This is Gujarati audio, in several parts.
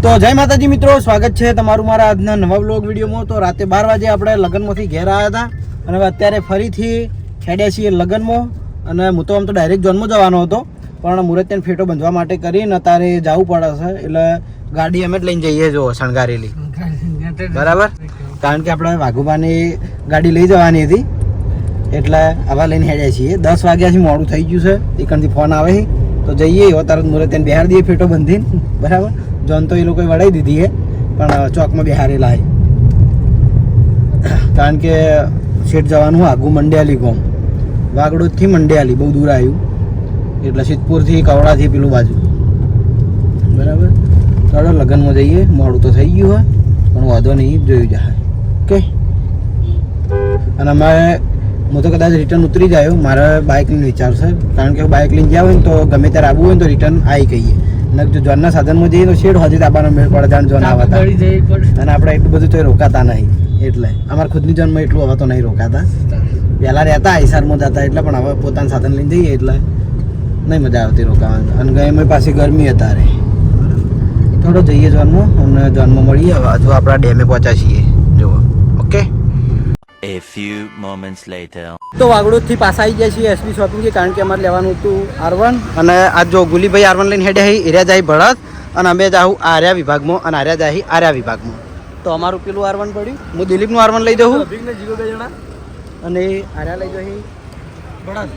તો જય માતાજી મિત્રો, સ્વાગત છે તમારું મારા આજના નવા વ્લોગ વિડીયોમાં. તો રાતે 12 વાગે આપણે લગ્નમાંથી ઘેર આવ્યા હતા અને હવે અત્યારે ફરીથી ખેડ્યા છીએ લગ્નમાં. અને હું તો આમ તો ડાયરેક્ટ જોનમાં જવાનો હતો, પણ મુહૂર્તને ફેટો બાંધવા માટે કરીને અત્યારે જવું પડે છે. એટલે ગાડી અમે જ લઈને જઈએ, જો શણગારેલી, બરાબર. કારણ કે આપણે વાઘુબાની ગાડી લઈ જવાની હતી, એટલે આવા લઈને હેડ્યા છીએ. 10 વાગ્યાથી મોડું થઈ ગયું છે, એકણથી ફોન આવે તો જઈએ. એવો તરત મુહૂર્તને બિહાર દઈએ ફેટો બાંધીને, બરાબર. જોન તો એ લોકોએ વડાવી દીધી છે, પણ ચોકમાં બિહારેલા છે. કારણ કે શેઠ જવાનું આગું મંડ્યાલી ગામ, વાગડોદથી મંડ્યાલી બહુ દૂર આવ્યું, એટલે સિદ્ધપુરથી કવડાથી પેલું બાજુ, બરાબર. ચાલો લગ્નમાં જઈએ. મોડું તો થઈ ગયું હોય, પણ વાંધો નહીં, જોયું જાય. ઓકે. અને અમારે હું તો કદાચ રિટર્ન ઉતરી જાય, મારે બાઇક લઈને વિચાર છે. કારણ કે બાઇક લઈને ગયા હોય ને તો ગમે ત્યારે આવવું હોય ને તો રિટર્ન આવી કહીએ. અને જો જોનના સાધનમાં જઈએ તો શેડ હજી તાબાનો મેળ પડે, જાણ જોન આવતા. અને આપણે એટલું બધું તો રોકાતા નહીં, એટલે અમારે ખુદની જોનમાં એટલું હવે તો નહીં રોકાતા. પહેલાં રહેતા હિસારમાં જતા, એટલે પણ હવે પોતાનું સાધન લઈને જઈએ એટલે નહીં મજા આવતી રોકાવાની. અને એમાં પાછી ગરમી અત્યારે થોડો જઈએ જોનમાં, અને જોનમાં મળીએ. હવે હજુ આપણા ડેમે પહોંચ્યા છીએ, જુઓ. Okay. A few moments later. તો વાગડોદથી પાછા આવી ગયા છીએ એસબી શોપિંગ, કારણ કે અમારે લેવાનું હતું R1. અને આજ જો ગુલીભાઈ R1 લઈને હેડ્યા હી, એરિયા જાય ભળત, અને અમે જાઉં આર્યા વિભાગમાં, અને આર્યા જાય આર્યા વિભાગમાં. તો અમારું પેલું R1 પડ્યું, હું દિલીપનું R1 લઈ જાઉં, અને આર્યા લઈ જઈ ભળત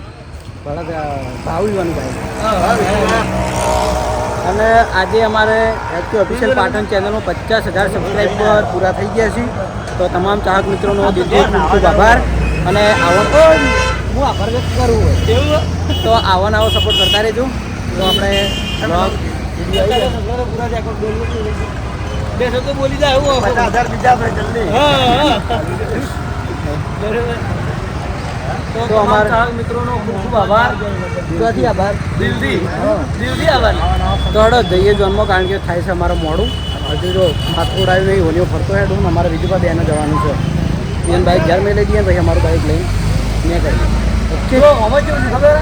ભાવવાનું ભાઈ. અને આજે અમારે એચપી ઓફિશિયલ પાટણ ચેનલમાં 50,000 સબસ્ક્રાઈબર પૂરા થઈ ગયા છે. તો તમામ ચાહક મિત્રોનો દિલથી ખૂબ ખૂબ આભાર. અને આવો તો હું આભાર વ્યક્ત કરું હોય એવું, તો આવો ને આવો સપોર્ટ કરતા રહેજો. તો આપણે બોલી જાય તો અમારા મિત્રોનો ખૂબ ખૂબ આભાર, ત્યાંથી આભાર, દિલથી આભાર. તો હડો જઈએ જોનમાં, કારણ કે થાય છે અમારે મોડું. હજુ જો હાથોડ આવ્યું નહીં, હોલીઓ ફરતો હેડું. અમારે બીજું પાસે બેને જવાનું છે. એને બાઇક ઘર મેં લઈ દઈએ, પછી અમારું બાઇક લઈને મેં કરીએ. ઓકે. તો અમે કેવું છે ખબર,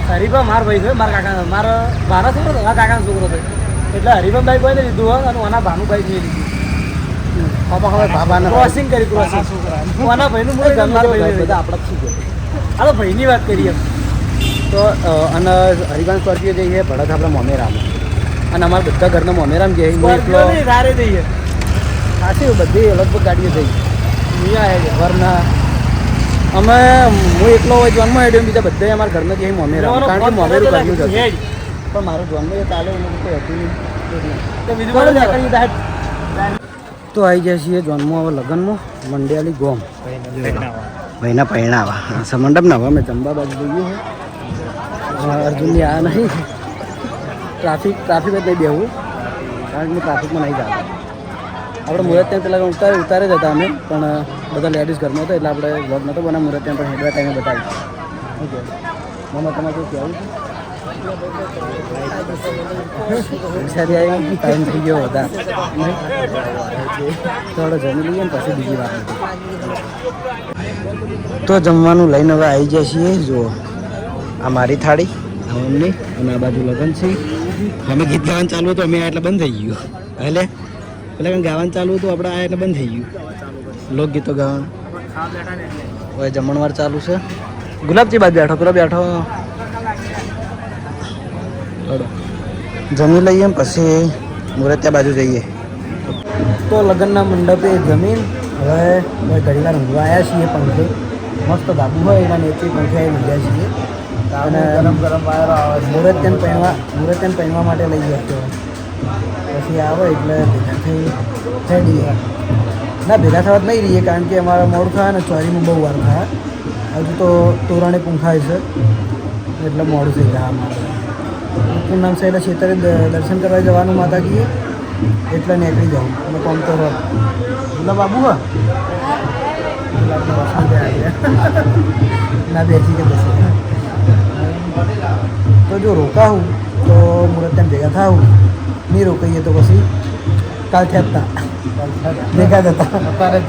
હરિભા મારા ભાઈ છે, મારા કાકા, મારા છોકરો હતો, મારા કાકાનો છોકરો હતો. એટલે હરિભા બાઇક ભાઈને લીધું હોય, અને આના ભાનું બાઇક મેં લીધું. ખબર બાબાને ક્રોસિંગ કરી, ક્રોસિંગ આના ભાઈનું મૂળ મારા ભાઈ બધા આપણે શું કહે. હાલો ભાઈની વાત કરીએ તો. અને હરિભાન સ્કોર્પિયો જઈએ ભડત આપણે મોમેરામ, અને અમારા બધા ઘરના મોમેરામ જઈએ. સારે જઈએ સાચી બધી લગભગ ગાડીઓ જઈએ. અહીંયા ઘરના અમે હું એકલો હોય જોનમાં હેડ્યો, બીજા બધા અમારા ઘરના જઈએ મોમેરામ, કારણ કે મોમેરું ઘરનું જ હતું. પણ મારું જોનમાં એ ચાલે એનું કોઈ હતું નહીં. તો આવી જાય છીએ જોનમાં હવે લગ્નમાં મંડ્યાલી ગોમ ભાઈના પહેણાવા મંડપ ના. હવે અમે ચંબા બાજુ જઈએ છે. અર્જુનની આ નહીં, ટ્રાફિક જ નહીં બેવું, કારણ કે ટ્રાફિકમાં નહીં જતા. આપણે મુહૂર્ત ત્યાં પેલા ઉતારે જ હતા અમે, પણ બધા લેડીઝ ઘરમાં હતા, એટલે આપણે વ્લોગ નહોતો બનાવ. મુહૂર્ત ત્યાં પણ હેડવા ટાઈમે બતાવી. ઓકે મમ્મા, તમારે શું કહેવું છે? ટાઈમ થઈ ગયો હતા, થોડો જમી લઈએ ને પછી બીજી વાત. તો જમવાનું લઈને હવે આવી જાય છીએ. જુઓ, આ મારી થાળી, એમની, અને આ બાજુ લગ્ન છે. અમે ગીત ગાવાનું ચાલુ હતું, અમે આ એટલે બંધ થઈ ગયું. એટલે પેલા ગાવાનું ચાલુ હતું, આપણે આ એટલે બંધ થઈ ગયું લોકગીતો ગાવાનું. હવે જમણવાર ચાલુ છે. ગુલાબજી બાજુ બેઠો, પેલો બેઠો. જમી લઈએ પછી મુહૂર્ત ત્યાં બાજુ જઈએ. તો લગ્નના મંડપે જમીન હવે ઘડી વાર ઊંઘવા આવ્યા છીએ. પંખે મસ્ત ધાબુ હોય એના નીચે પંખે ઊંઘ્યા છીએ. અને ગરમ વાયરો આવે. મુહૂર્ત પહેરવા માટે લઈ ગયા છીએ. પછી આવે એટલે ભેગા થઈ જઈએ. ના, ભેગા થવા જ નહીં રહીએ, કારણ કે અમારે મોડું થાય ને ચોરીમાં બહુ વાર થાય. હજુ તો તોરણે પૂંખાય છે, એટલે મોડું થઈ જાય. અમારે પૂનમ છે એટલે ખેતરે દર્શન કરવા જવાનું માતાજીએ, એટલે નીકળી જાઉં. અને કોમ તો બોલા બાબુ હા ના બેસી કે બેસી. તો જો રોકાવું તો મુહૂર્ત ત્યાં ભેગા થાવું, નહીં રોકાઈએ તો પછી કાલ થયા ભેગા જતા. અત્યારે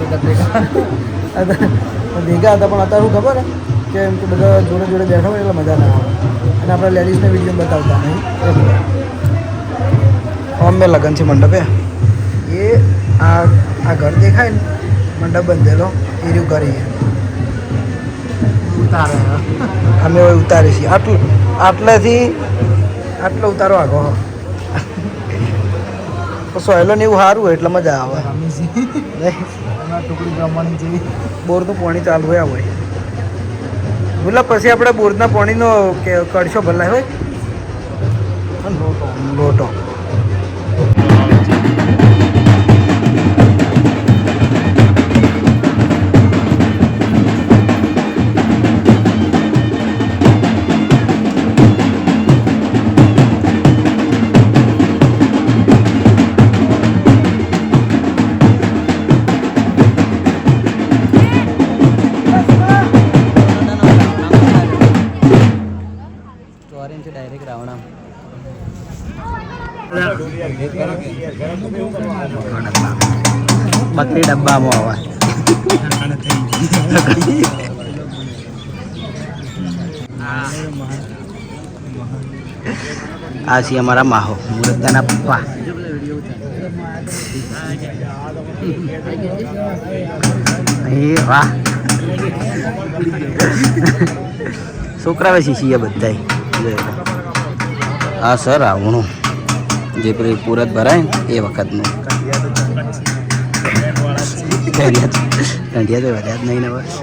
ભેગા હતા, પણ અત્યારે શું ખબર કે એમ કે બધા જોડે જોડે બેઠા હોય એટલે મજા ના આવે. અને આપણે લેડીઝને વિડીયો બતાવતા નહીં. અમે લગન છે મંડપે એ આ ઘર દેખાય ને મંડપ બંધેલો એ રહ્યું ઘર ઉતારે અમે હવે ઉતારી છીએ આટલેથી આટલો ઉતારો આગો સોયલો ને એવું સારું હોય એટલે મજા આવે ટુકડી પ્રમાણે જેવી બોરનું પાણી ચાલુ હોય બોલા પછી આપણે બોરના પાણીનો કડશો ભલાય હોય લોટો ડાયરેક્ટ રાવણા બકરી ડબ્બામાં આવે આ છે અમારા માહો મુરદ્દાના પપ્પા વાહ છોકરા વેસી છીએ બધા હા સર આવણું જે પેલી પૂરત ભરાય ને એ વખતનું ઢંઢિયા તો વધ્યા જ નહીં ને બસ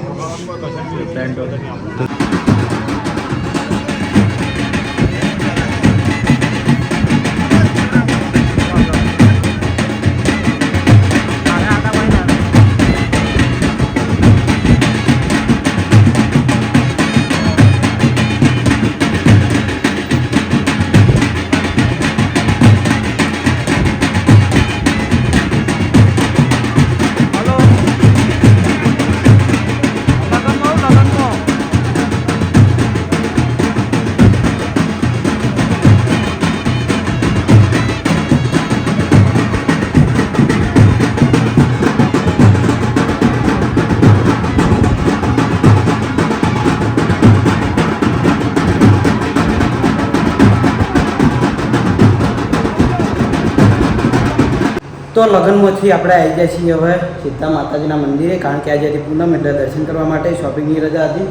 તો લગ્નમાંથી આપણે આવી ગયા છીએ હવે સીતા માતાજીના મંદિરે કારણ કે આજે પૂનમ એટલે દર્શન કરવા માટે શોપિંગની રજા હતી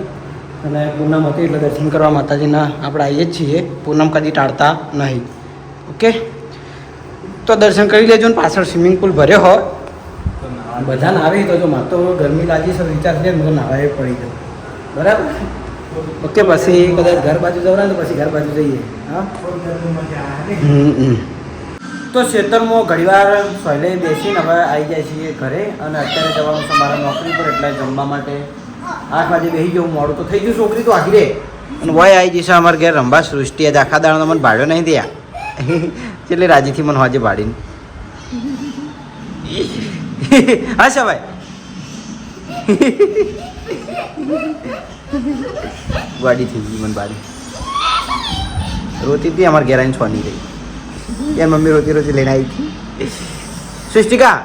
અને પૂનમ હતી એટલે દર્શન કરવા માતાજીના આપણે આવીએ જ છીએ પૂનમ કદી ટાળતા નહીં ઓકે તો દર્શન કરી લેજો ને પાછળ સ્વિમિંગ પુલ ભર્યો હોય બધા નાવે તો જો મારે તો ગરમી લાગી છે વિચાર છે મને નાવાય પડી જવું બરાબર ઓકે પછી કદાચ ઘર બાજુ જવડાય તો પછી ઘર બાજુ જઈએ હા તો ખેતરમાં ઘણીવાર સોયલે બેસીને હવે આવી જાય છીએ ઘરે અને અત્યારે જવાનું છે મારા નોકરી પર એટલે જમવા માટે 8 વાગે બેસી જવું મોડું તો થઈ ગયું છોકરી તો આખી રે અને વય આવી જશે અમારે ઘેર રંબા સૃષ્ટિ આજે આખા દાડાનો મને ભાડ્યો નહીં દયા એટલે રાજીથી મને હોજે ભાડીને હા સવાય ગાડી થઈ ગઈ મને બારી રોતી હતી અમારે ઘેર આવીને છોની ગઈ યાર મમ્મી રોતી રોતી લઈને આવી હતી સૃષ્ટિકા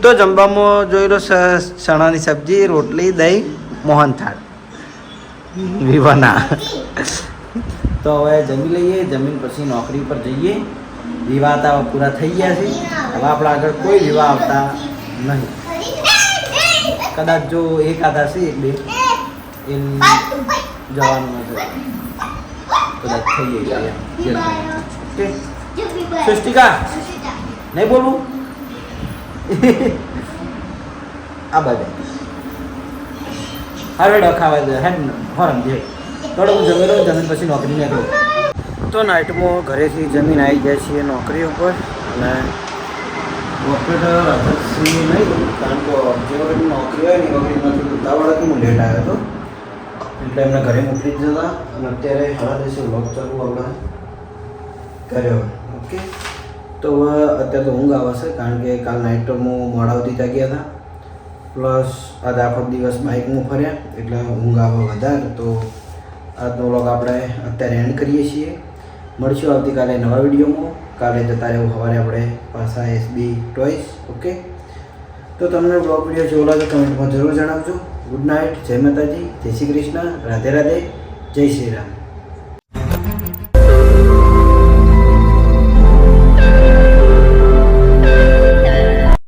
તો જમવામાં જોઈ લો ચણાની સબ્જી રોટલી દહીં મોહનથાળ વિવાના તો હવે જમી લઈએ જમીન પછી નોકરી પર જઈએ વિવાહ તો પૂરા થઈ ગયા છે હવે આપણા આગળ કોઈ વિવાહ આવતા નહીં કદાચ જો એક આધા છે એક બે એ જવાનું નથી કદાચ થઈ જાય ઓકે સૃષ્ટિકા નહીં બોલું આ બાજુ હવે ડખાવા દે હેડ હોરમ દે થોડો હું જમી લઉં જમીન પછી નોકરી નીકળું તો નાઇટમાં ઘરેથી જમીન આવી જાય છીએ નોકરી ઉપર અને ઓપરેટર નહીં કારણ કે જે વખત નોકરી હોય ને એ વખતમાંથી ઉતાવળથી હું લેટ આવ્યો હતો એટલે એમને ઘરે મોકલી જ જતા અને અત્યારે સારા દિવસે વ્લોગ ચાલુ આપણે કર્યો ઓકે તો અત્યારે તો ઊંઘ આવશે કારણ કે કાલ નાઇટ હું મોડાવતી જાગ્યા હતા પ્લસ આજે આખો દિવસ બાઇકમાં ફર્યા એટલે ઊંઘ આવે વધારે તો આજનો વ્લોગ આપણે અત્યારે એન્ડ કરીએ છીએ મળશું આવતીકાલે નવા વિડીયોમાં કાલે જતા રહેવું સવારે આપણે પાછા એસબી ટોયસ ઓકે તો તમને બ્લોગ વિડીયો જેવો લાગે કમેન્ટમાં જરૂર જણાવજો ગુડ નાઇટ જય માતાજી જય શ્રી કૃષ્ણ રાધે રાધે જય શ્રી રામ